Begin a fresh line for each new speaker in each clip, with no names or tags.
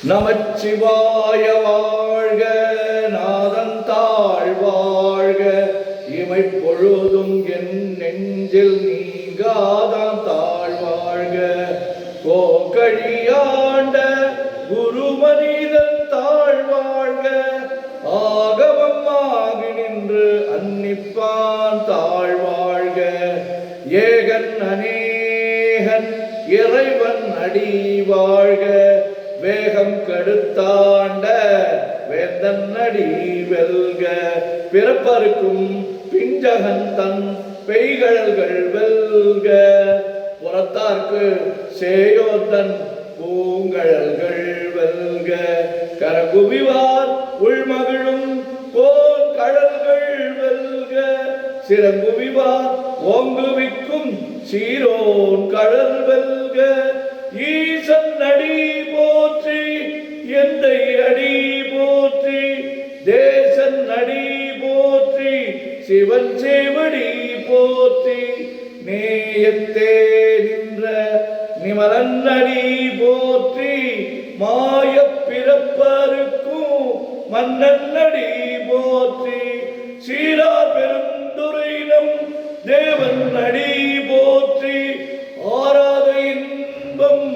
நமச்சிவாய வாழ்க, நாதன் தாழ் வாழ்க, இமை பொழுதும் என் நெஞ்சில் நீங்காதான் தாழ் வாழ்க. கோகழியாண்ட குருமனிதன் தாழ் வாழ்க, ஆகமம் ஆகி நின்று அன்னிப்பான் தாழ் வாழ்க. ஏகன் அநேகன் இறைவன் அடி வாழ்க, வேகம் கெடுத்தாண்ட வேந்தன் அடி வெல்க. பிறப்பருக்கும் பிஞ்சகன் தன் பெய்கழல்கள் வெல்க, புறத்தார்க்கு சேயோத்தன் பூங்கழல்கள் வெல்க. கரகுவிவார் உள்மகிழும் போல் கடல்கள் வெல்க, சிறங்குவிவார் ஓங்குவிக்கும் சீரோன் கடல் வெல்க. ஈசன் அடி போற்றி, எந்தை அடி போற்றி, தேசன் அடி போற்றி, சிவன் சேவடி போற்றி. நேயத்தே நின்ற நிமலன் அடி போற்றி, மாய பிறப்பருக்கும் மன்னன் அடி போற்றி. சீரார் பெருந்துரையினம் தேவன் அடி போற்றி, ஆராத இன்பம்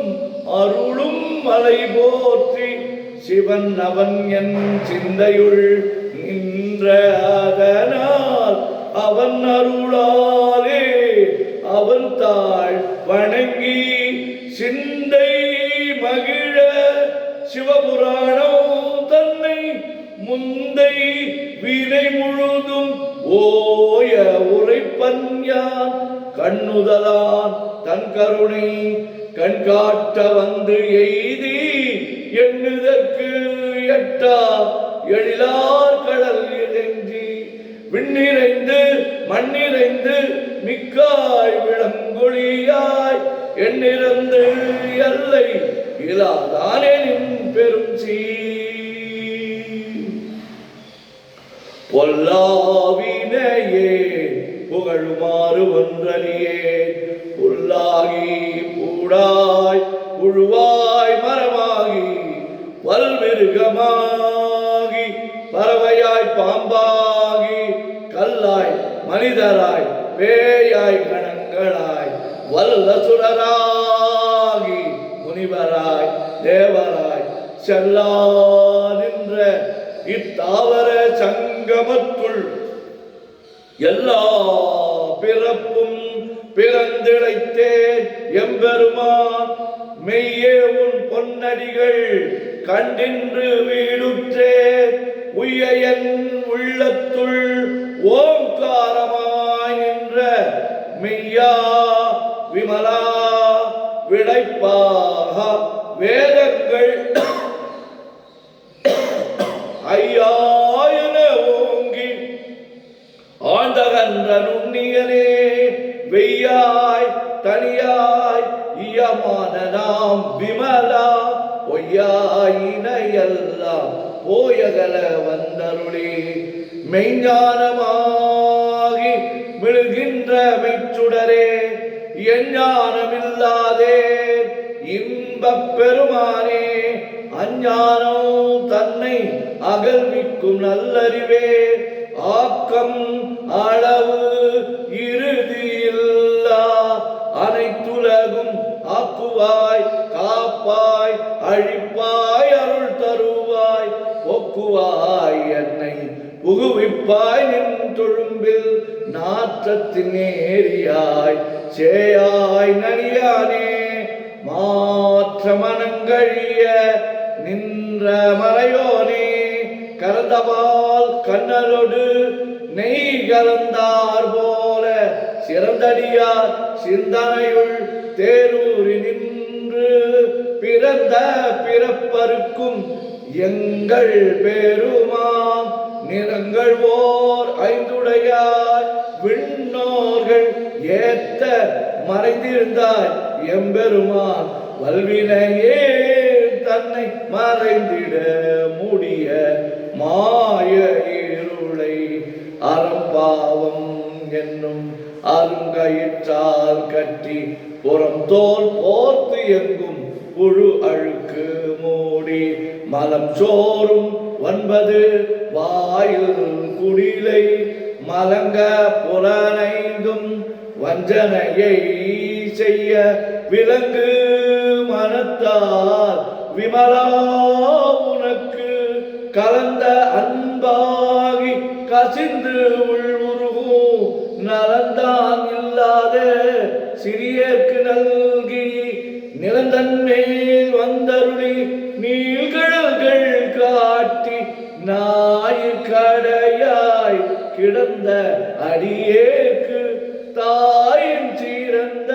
அருளும் மலை போற்றி. சிவன் அவன் என் சிந்தையுள் நின்ற அதனால், அவன் அருளாலே அவன் தாழ் வணங்கி சிந்தை மகிழ. சிவபுராணம் தன்னை முந்தை வினை முழுதும் ஓய உரைப்பன் யான், கண்ணுதலான் தன் கருணை கண்காட்ட வந்து எய்தி எண்ணுதற்கு எட்டா எழிலார் கடல் இறங்கி. விண்ணிறைந்து மண்ணிறைந்து மிக்காய் விளங்கொழியாய், எண்ணிறந்து எல்லை இலாதானே நின் பெரும் சீ. பொல்லாவினையே புகழுமாறு ஒன்றறியே, புல்லாகி பூடாய் புழுவாய் மரமாகி வல்விருகமாகி பறவையாய் பாம்பாகி கல்லாய் மனிதராய் பேயாய் கணங்களாய் வல்லசுரராகி முனிவராய் தேவராய் செல்லா நின்ற இத்தாவர சங்கமத்துள் எல்லா பிறப்பும் பிறந்திழைத்தேன் எம்பெருமான். மெய்யே உன் பொன்னடிகள் கண்டின்று வீடுற்றேன், உய்ய என் உள்ளத்துள் ஓங்காரமாய் நின்ற மெய்யா விமலா விடைப்பாக வேதங்கள் ஐயாயன ஓங்கி ஆண்டகன்ற நுண்ணியனே. வெய்யாய் தனியாய் இயமான நாம் விமலா, பொய்யாயினையெல்லாம் போயகல வந்தருளே. மெய்ஞானமாகி மிழுகின்ற மெய்ச்சுடரே, எஞ்ஞானமில்லாதே இன்பப் பெருமானே. அஞ்ஞானம் தன்னை அகல்விக்கும் நல்லறிவே, ஆக்கம் அளவு இறுதியில்லா அனைத்துலகும் ஆக்குவாய் காப்பாய் அழிப்பாய் அருள் தருவாய். ஒக்குவாய் என்னை புகுவிப்பாய் நின் தொழும்பில் நாற்றத்தின் நேரியாய் சேயாய் நனியானே. மாற்ற மனங்கழிய நின்ற மறையோனே, கரந்தபால் கண்ணலோடு நெய் கலந்தார் போல சிறந்தடியார் சிந்தனையுள் தேரூரி நின்று. பிறந்த பிறப்பருக்கும் எங்கள் பெருமான், நிறங்கள் ஓர் ஐந்துடையாய் விண்ணோர்கள் ஏத்த மறைந்திருந்தாய் எம்பெருமான். வல்வினையே தன்னை மறைந்திட மூடிய மாய இருளை அறம்பாவம் என்னும் அருங்கயிற்றால் கட்டி புறம் தோல் போர்த்து எங்கும் புழு அழுக்கு மூடி மலம் சோறும் 9 வாயில் குடிலை மலங்க புலனைந்தும் வஞ்சனையை செய்ய விலங்கு மனத்தால் விமலா உனக்கு கலந்த அன்பாகி கசிந்து உள்வுருகும் நலந்தான் இல்லாத சிறியர்க்கு நல்கி நிலந்தன் மேல் வந்தருளி நீள்கடல்கள் காட்டி நாயிற்கடையாய் கிடந்த அடியேற்கு தாயின் சீரந்த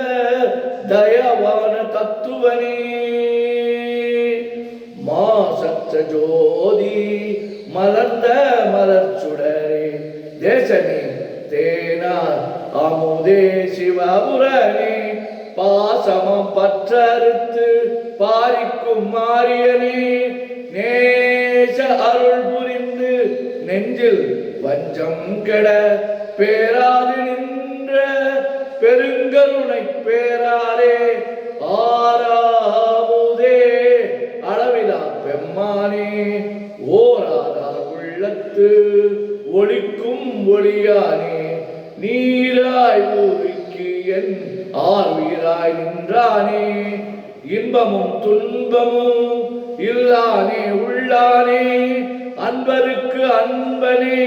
தயவான தத்துவனே மாசற்ற ஜோதி மலர்ந்த மலர்ச்சுடரே தேசனே தேனார் அமுதே சிவபுரனே பாசமம் பற்றறுத்து பாரிக்கும் மாரியனே நேச அருள் புரிந்து நெஞ்சில் வஞ்சம் கெட பேராது நின்ற பெருங்கருணை பேராரே ஆறாமுதே அளவிலா பெம்மானே ஓராதார் உள்ளத்து ஒளிக்கும் ஒளியானே நீராய் ஊருக்கு என் ஆர்வீராய் நின்றானே இன்பமும் துன்பமும் இல்லானே உள்ளானே அன்பருக்கு அன்பனே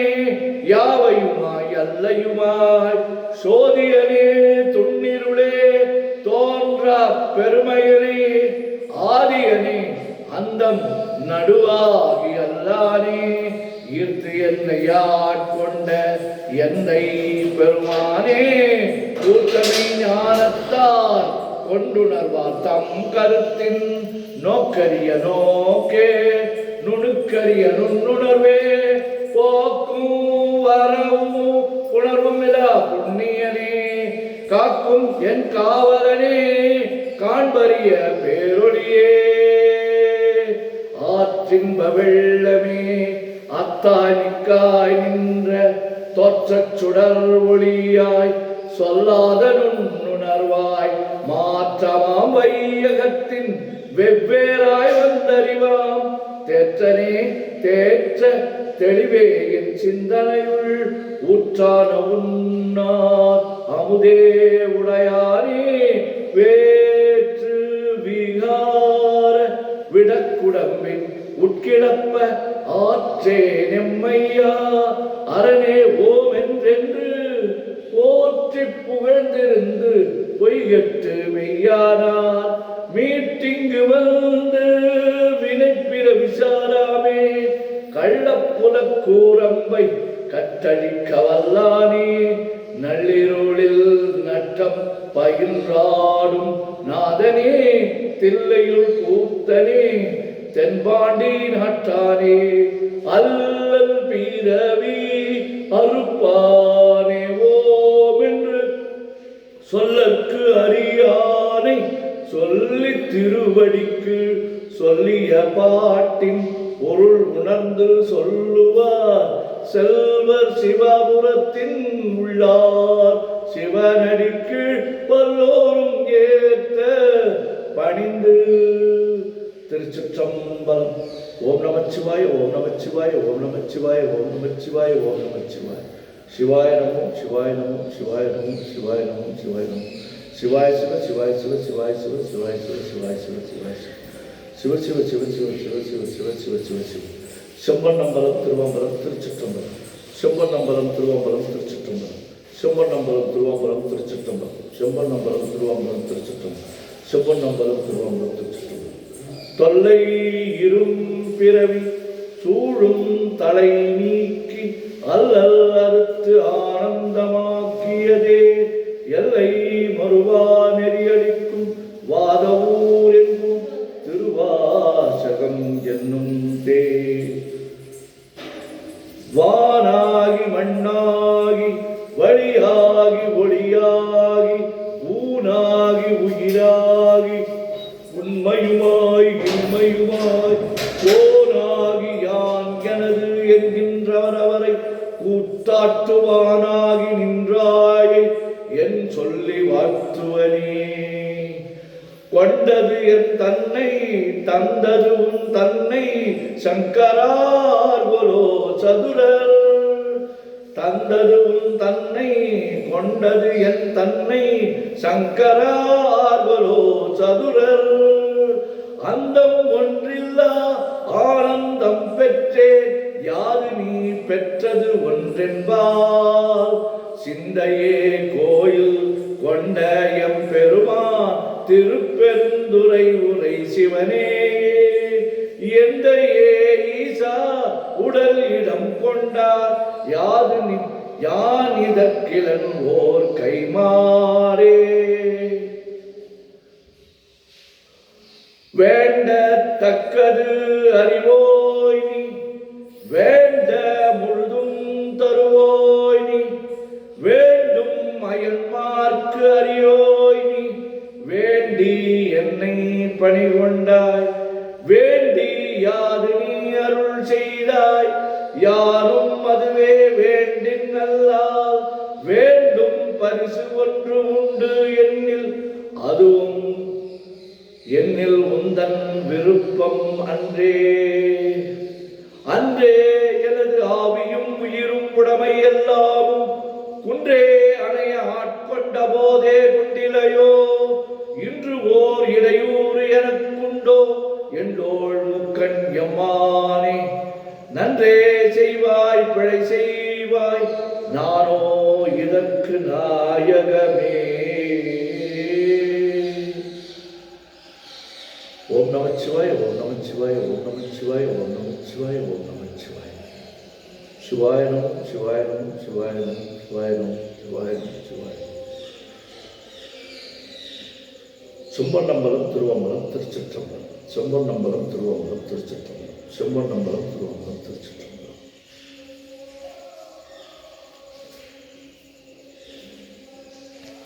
யாவையுமாய் அல்லையுமாய் சோதியனே துண்ணிருளே தோன்றா பெருமையனே ஆதியனே அந்தம் நடுவாகி அல்லானே ஈர்த்து என்னை ஆட்கொண்ட என்னை பெருமானே கூர்த்தமை ஞானத்தால் கொண்டுணர்வார் தம் கருத்தின் நோக்கரிய நோக்கே நுணுக்கரிய நுண்ணுணர்வே போக்கும் வரவும் உணர்வும் இல்லா புண்ணியனே காக்கும் என் காவலனே காண்பறிய பேரொழியே ஆற்றின்ப வெள்ளமே அத்தாய் நிக்காய் நின்ற தோற்றச் சுடர் ஒளியாய் சொல்லாத நுண்ணுணர்வாய் மாற்றமாம் வையகத்தின் வெவ்வேறாய் வந்தறிவாம் தேற்றனே தேற்ற தெளிவே என் சிந்தனையுள் ஊற்றான உன்னார் அமுதே உடையானே வேற்று விகார விடக்குடம்பின் உட்கிடப்ப ஆற்றே நெம்மையா அரணே ஓம் என்றென்று போற்றி புகழ்ந்திருந்து பொய்கட்டு மெய்யானார் மீட்டிங்கு வந்து வினைப்பிற விசாராமே கள்ளப்புல கூரம்பை கட்டழிக்க வல்லானே நள்ளிருளில் நட்டம் பயின்றாடும் நாதனே தில்லையுள் கூத்தனே தென்பாண்டி நாட்டானே அல்லல் பீரவி அறுப்பானே ஓம் என்று சொல்லற்கு அறியானை சொல்லி திருவடிக்கு சொல்லிய பாட்டின் பொருள் உணர்ந்து சொல்லுவார் செல்வர் சிவபுரத்தின் உள்ளார் சிவனடிக்கு பல்லோரும் ஏத்த பணிந்து. திருச்சிற்றம்பலம். ஓம் நமச்சிவாய ஓம் நமச்சிவாய ஓம் நமச்சிவாய ஓம் நமச்சிவாய ஓம் நமச்சிவாய. சிவாய நமோ சிவாய நமோ சிவாய நமோ சிவாய நமோ சிவாய நமோ சிவாய சிவ சிவாய சிவ சிவாய சிவ சிவாய சிவ சிவாய சிவ சிவாய சிவ சிவ சிவ சிவ சிவ சிவ சிவ சிவ சிவ சிவ. செம்பன்னம்பலம் திருவம்பலம் திருச்சிற்றம்பலம். செம்பன்னம்பலம் திருவம்பலம் திருச்சிற்றம்பலம். செம்பன்னம்பலம் திருவம்பலம் திருச்சிற்றம்பலம். செம்பன்னம்பலம் திருவம்பலம் திருச்சிற்றம்பலம். செம்பன்னம்பலம் திருவம்பலம் திருச்சிற்றம்பலம். தொல்லை இரும் பிறவி சூழும் தலை நீக்கி அல்லல் அறுத்து ஆனந்தமாக்கியதே எல்லை மறுவா நெறியடிக்கும் வாதவூர் என்னும் திருவாசகம் என்னும் தே. வானாகி மண்ணாகி வழியாகி ஒளியாகி ஊனாகி உயிராகி உண்மையுமாய் இன்மையுமாய் போனாகி யான் எனது என்கின்றவரவரை கூத்தாட்டுவானாகி நின்றாயை என் சொல்லி வாழ்த்துவனே. கொண்டது என் தன்னை தந்தது உன் தன்னை சங்கரார்கொலோ சதுரர். தந்தது உன் தன்னை கொண்டது என் தன்னை சங்கரார்கொலோ சதுரர். அந்தம் ஒன்றில்லா ஆனந்தம் பெற்றேன் யாது நீ பெற்றது ஒன்றென்பால். சிந்தையே கோயில் கொண்ட எம் பெருமான் திருப்பெருந்துறை உரை சிவனே. எந்தையே ஈசா உடல் இடம் கொண்டார் யாது யான் இதற்கிலன் ஓர் கைமாறே. வேண்டத்தக்கது அறிவோய் நீ வேண்ட முழுதும் தருவோய் நீ. வேண்டும் அயன்மார்க்கு அறியோய் நீ வேண்டி என்னை பணிகொண்டாய். வேண்டி யாது நீ அருள் செய்தாய் யாரும் அதுவே வேண்டின் அல்லால். வேண்டும் பரிசு ஒன்று உண்டு என்னில் அதுவும் என்னில் உந்தன் விருப்பம் அன்றே. அன்றே எனது ஆவியும் உயிரும் உடமை எல்லாமும் குன்றே அணைய ஆட்கொண்ட போதே குண்டிலையோ. இன்று ஓர் இடையூறு எனக்குண்டோ என்றோள் முக்கண் எம்மானே. நன்றே செய்வாய் பிழை செய்வாய் நானோ இதற்கு நாயகமே. ஓம் நமச்சிவாய ஓம் நமச்சிவாய ஓம் நமச்சிவாய ஓம் நமச்சிவாய ஓம் நமச்சிவாய. சிவாய நம சிவாய நம சிவாய நம சிவாய நம சிவாய நம சிவாய. செம்பொன்னம்பலம் திருவம்பலம் திருச்சிற்றம்பலம். செம்பொன்னம்பலம் திருவம்பலம் திருச்சிற்றம்பலம். செம்பொன்னம்பலம் திருவம்பலம் திருச்சிற்றம்பலம்.